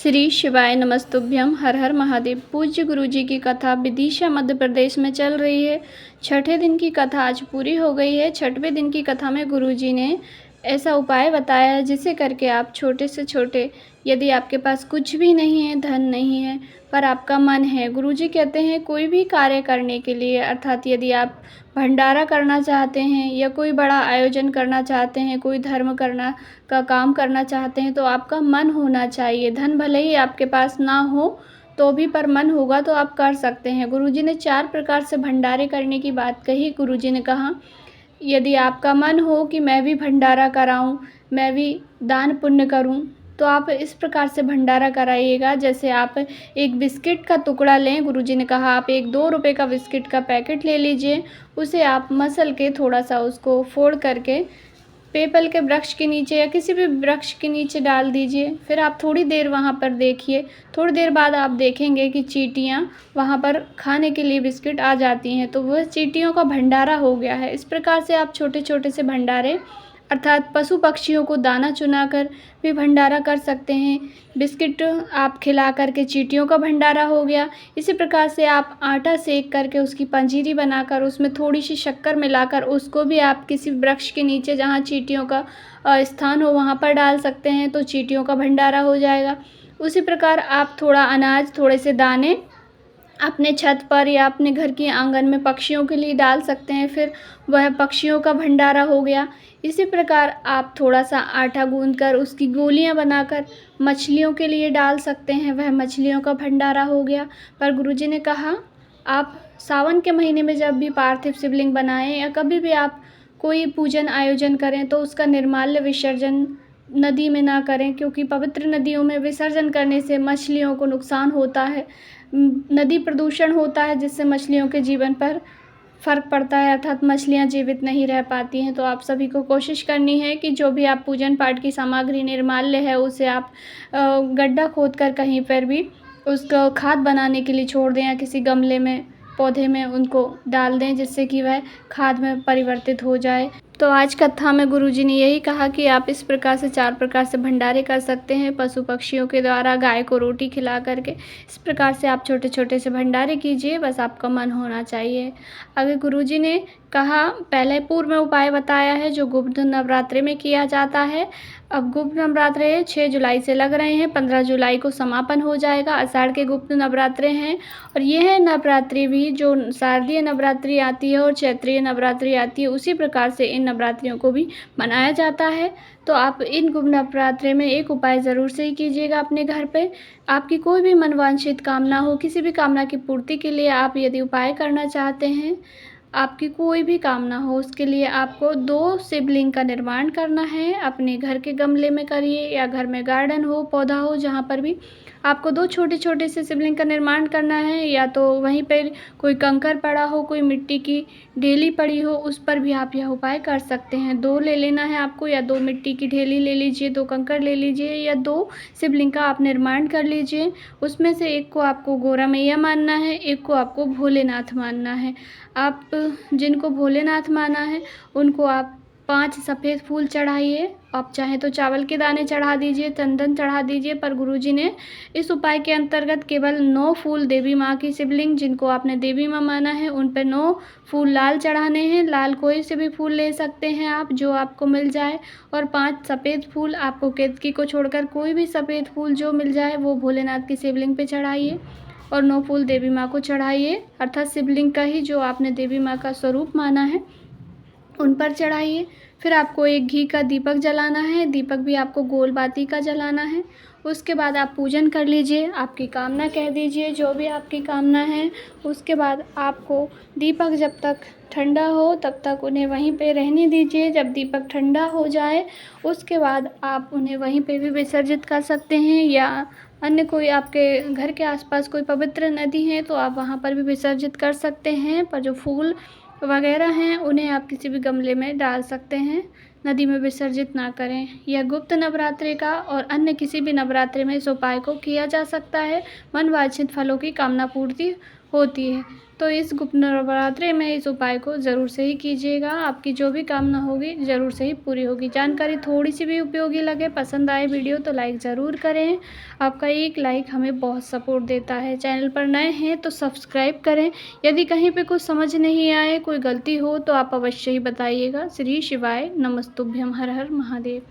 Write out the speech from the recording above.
श्री शिवाय नमस्तुभ्यम। हर हर महादेव। पूज्य गुरुजी की कथा विदिशा मध्य प्रदेश में चल रही है। छठे दिन की कथा आज पूरी हो गई है। छठवें दिन की कथा में गुरुजी ने ऐसा उपाय बताया है जिसे करके आप छोटे से छोटे, यदि आपके पास कुछ भी नहीं है, धन नहीं है, पर आपका मन है, गुरुजी कहते हैं कोई भी कार्य करने के लिए, अर्थात यदि आप भंडारा करना चाहते हैं या कोई बड़ा आयोजन करना चाहते हैं, कोई धर्म करना का काम करना चाहते हैं, तो आपका मन होना चाहिए। धन भले ही आपके पास ना हो तो भी, पर मन होगा तो आप कर सकते हैं। गुरुजी ने 4 प्रकार से भंडारे करने की बात कही। गुरुजी ने कहा यदि आपका मन हो कि मैं भी भंडारा कराऊं, मैं भी दान पुण्य करूं, तो आप इस प्रकार से भंडारा कराइएगा। जैसे आप एक बिस्किट का टुकड़ा लें। गुरुजी ने कहा आप एक 2 रुपए का बिस्किट का पैकेट ले लीजिए, उसे आप मसल के थोड़ा सा उसको फोड़ करके पीपल के वृक्ष के नीचे या किसी भी वृक्ष के नीचे डाल दीजिए। फिर आप थोड़ी देर वहाँ पर देखिए। थोड़ी देर बाद आप देखेंगे कि चींटियाँ वहाँ पर खाने के लिए बिस्किट आ जाती हैं, तो वह चींटियों का भंडारा हो गया है। इस प्रकार से आप छोटे छोटे से भंडारे, अर्थात पशु पक्षियों को दाना चुनाकर भी भंडारा कर सकते हैं। बिस्किट आप खिला करके चींटियों का भंडारा हो गया। इसी प्रकार से आप आटा सेक करके उसकी पंजीरी बनाकर उसमें थोड़ी सी शक्कर मिलाकर उसको भी आप किसी वृक्ष के नीचे जहाँ चींटियों का स्थान हो वहाँ पर डाल सकते हैं, तो चींटियों का भंडारा हो जाएगा। उसी प्रकार आप थोड़ा अनाज, थोड़े से दाने अपने छत पर या अपने घर के आंगन में पक्षियों के लिए डाल सकते हैं, फिर वह पक्षियों का भंडारा हो गया। इसी प्रकार आप थोड़ा सा आटा गूंथकर उसकी गोलियां बनाकर मछलियों के लिए डाल सकते हैं, वह मछलियों का भंडारा हो गया। पर गुरुजी ने कहा आप सावन के महीने में जब भी पार्थिव शिवलिंग बनाएं या कभी भी आप कोई पूजन आयोजन करें, तो उसका निर्माल्य विसर्जन नदी में ना करें, क्योंकि पवित्र नदियों में विसर्जन करने से मछलियों को नुकसान होता है। नदी प्रदूषण होता है, जिससे मछलियों के जीवन पर फ़र्क पड़ता है, अर्थात मछलियाँ जीवित नहीं रह पाती हैं। तो आप सभी को कोशिश करनी है कि जो भी आप पूजन पाठ की सामग्री निर्माल्य है उसे आप गड्ढा खोद कर कहीं पर भी उसको खाद बनाने के लिए छोड़ दें या किसी गमले में, पौधे में उनको डाल दें, जिससे कि वह खाद में परिवर्तित हो जाए। तो आज कथा में गुरुजी ने यही कहा कि आप इस प्रकार से 4 प्रकार से भंडारे कर सकते हैं पशु पक्षियों के द्वारा, गाय को रोटी खिला करके। इस प्रकार से आप छोटे छोटे से भंडारे कीजिए, बस आपका मन होना चाहिए। अगर गुरुजी ने कहा पहले पूर्व में उपाय बताया है जो गुप्त नवरात्रि में किया जाता है। अब गुप्त नवरात्रे 6 जुलाई से लग रहे हैं, 15 जुलाई को समापन हो जाएगा। आषाढ़ के गुप्त नवरात्रे हैं, और यह नवरात्रि भी जो शारदीय नवरात्रि आती है और चैत्रीय नवरात्रि आती है, उसी प्रकार से इन नवरात्रियों को भी मनाया जाता है। तो आप इन गुप्त नवरात्रे में एक उपाय ज़रूर से ही कीजिएगा अपने घर पे। आपकी कोई भी मनवांछित कामना हो, किसी भी कामना की पूर्ति के लिए आप यदि उपाय करना चाहते हैं, आपकी कोई भी कामना हो, उसके लिए आपको 2 शिवलिंग का निर्माण करना है। अपने घर के गमले में करिए या घर में गार्डन हो, पौधा हो, जहाँ पर भी आपको 2 छोटे छोटे से शिवलिंग का निर्माण करना है। या तो वहीं पर कोई कंकड़ पड़ा हो, कोई मिट्टी की ढेली पड़ी हो, उस पर भी आप यह उपाय कर सकते हैं। 2 ले लेना है आपको, या 2 मिट्टी की ढेली ले लीजिए, 2 कंकड़ ले लीजिए, या 2 शिवलिंग का आप निर्माण कर लीजिए। उसमें से एक को आपको गौरा मैया मानना है, एक को आपको भोलेनाथ मानना है। आप जिनको भोलेनाथ माना है उनको आप 5 सफ़ेद फूल चढ़ाइए। आप चाहें तो चावल के दाने चढ़ा दीजिए, चंदन चढ़ा दीजिए, पर गुरुजी ने इस उपाय के अंतर्गत केवल 9 फूल देवी माँ की शिवलिंग, जिनको आपने देवी माँ माना है, उन पर 9 फूल लाल चढ़ाने हैं। लाल कोई से भी फूल ले सकते हैं आप, जो आपको मिल जाए। और 5 सफ़ेद फूल आपको केतकी को छोड़कर कोई भी सफ़ेद फूल जो मिल जाए वो भोलेनाथ की शिवलिंग पे चढ़ाइए, और 9 फूल देवी माँ को चढ़ाइए, अर्थात शिवलिंग का ही जो आपने देवी माँ का स्वरूप माना है उन पर चढ़ाइए। फिर आपको एक घी का दीपक जलाना है, दीपक भी आपको गोल बाती का जलाना है। उसके बाद आप पूजन कर लीजिए, आपकी कामना कह दीजिए जो भी आपकी कामना है। उसके बाद आपको दीपक जब तक ठंडा हो तब तक उन्हें वहीं पे रहने दीजिए। जब दीपक ठंडा हो जाए उसके बाद आप उन्हें वहीं पे भी विसर्जित कर सकते हैं, या अन्य कोई आपके घर के आसपास कोई पवित्र नदी है तो आप वहाँ पर भी विसर्जित कर सकते हैं। पर जो फूल वगैरह हैं उन्हें आप किसी भी गमले में डाल सकते हैं, नदी में विसर्जित ना करें। यह गुप्त नवरात्रि का और अन्य किसी भी नवरात्रि में इस उपाय को किया जा सकता है। मनवांछित फलों की कामना पूर्ति होती है। तो इस गुप्त नवरात्रि में इस उपाय को ज़रूर से ही कीजिएगा, आपकी जो भी कामना होगी ज़रूर से ही पूरी होगी। जानकारी थोड़ी-सी भी उपयोगी लगे, पसंद आए वीडियो तो लाइक ज़रूर करें। आपका एक लाइक हमें बहुत सपोर्ट देता है। चैनल पर नए हैं तो सब्सक्राइब करें। यदि कहीं पे कुछ समझ नहीं आए, कोई गलती हो तो आप अवश्य ही बताइएगा। श्री शिवाय नमस्तुभ्यम। हर हर महादेव।